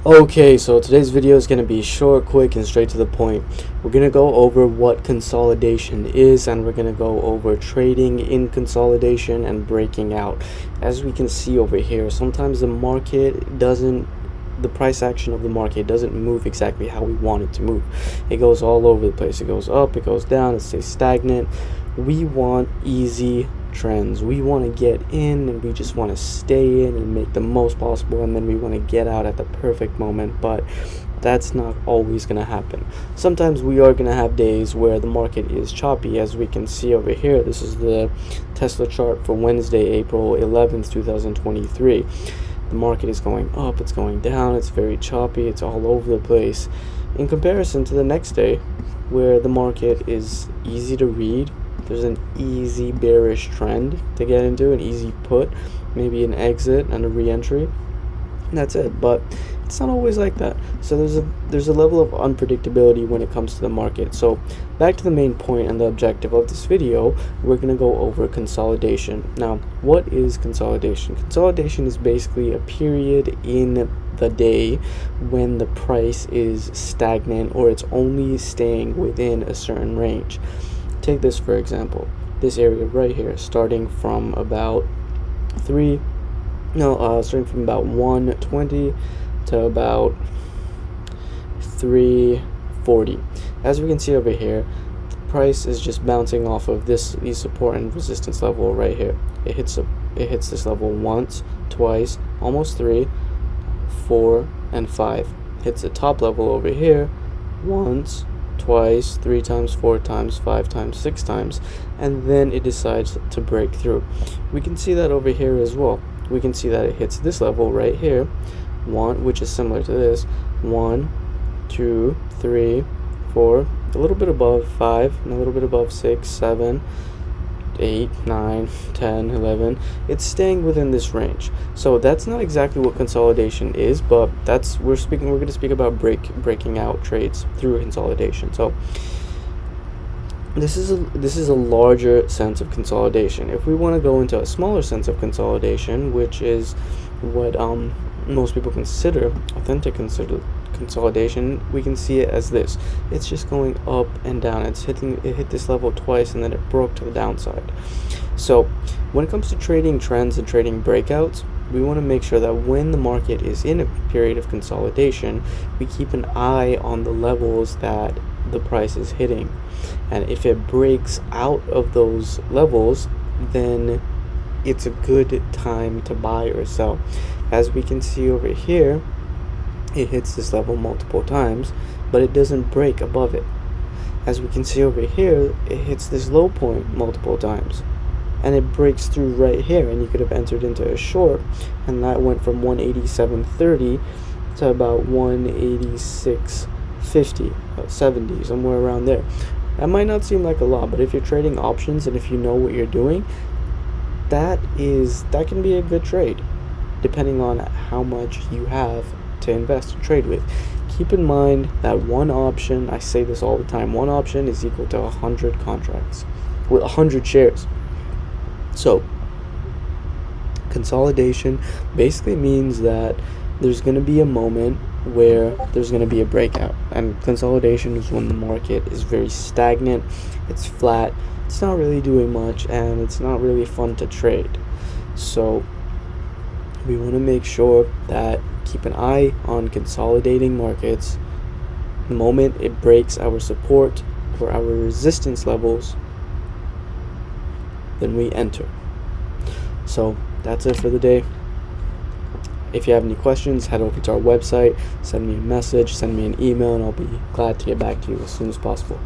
Okay, so today's video is going to be short, quick, and straight to the point. We're going to go over what consolidation is, and we're going to go over trading in consolidation and breaking out. As we can see over here, sometimes the price action of the market doesn't move exactly how we want it to move. It goes all over the place. It goes up, it goes down, it stays stagnant. We want easy trends. We want to get in and we just want to stay in and make the most possible, and then we want to get out at the perfect moment, but that's not always going to happen. Sometimes we are going to have days where the market is choppy, as we can see over here. This is the Tesla chart for Wednesday, April 11th, 2023. The market is going up, it's going down, it's very choppy, it's all over the place, in comparison to the next day where the market is easy to read. There's an easy bearish trend to get into, an easy put, maybe an exit and a re-entry. That's it. But it's not always like that. So there's a level of unpredictability when it comes to the market. So back to the main point and the objective of this video, we're going to go over consolidation. Now, what is consolidation? Consolidation is basically a period in the day when the price is stagnant or it's only staying within a certain range. Take this for example, this area right here, starting from about 120 to about 340. As we can see over here, the price is just bouncing off of these support and resistance level right here. It hits this level once, twice, almost 3, 4, and 5. Hits the top level over here once, twice, 3 times, 4 times, 5 times, 6 times, and then it decides to break through. We can see that over here as well. We can see that it hits this level right here, which is similar to this, 1, 2, 3, 4, a little bit above 5, and a little bit above 6, 7, 8, 9, 10, 11. It's staying within this range. So that's not exactly what consolidation is, but we're going to speak about breaking out trades through consolidation. So this is a larger sense of consolidation. If we want to go into a smaller sense of consolidation, which is what most people consider consolidation, we can see it as this. It's just going up and down. It hit this level twice and then it broke to the downside. So when it comes to trading trends and trading breakouts, we want to make sure that when the market is in a period of consolidation, we keep an eye on the levels that the price is hitting, and if it breaks out of those levels, then it's a good time to buy or sell. As we can see over here, it hits this level multiple times, but it doesn't break above it. As we can see over here, it hits this low point multiple times, and it breaks through right here, and you could have entered into a short, and that went from 187.30 to about 186.50, 70, somewhere around there. That might not seem like a lot, but if you're trading options and if you know what you're doing, that can be a good trade, depending on how much you have to invest and trade with. Keep in mind that one option, I say this all the time, one option is equal to 100 contracts with 100 shares. So consolidation basically means that there's going to be a moment where there's going to be a breakout, and consolidation is when the market is very stagnant, it's flat, it's not really doing much, and it's not really fun to trade. So we want to make sure that keep an eye on consolidating markets. The moment it breaks our support or our resistance levels, then we enter. So that's it for the day. If you have any questions, head over to our website, send me a message, send me an email, and I'll be glad to get back to you as soon as possible.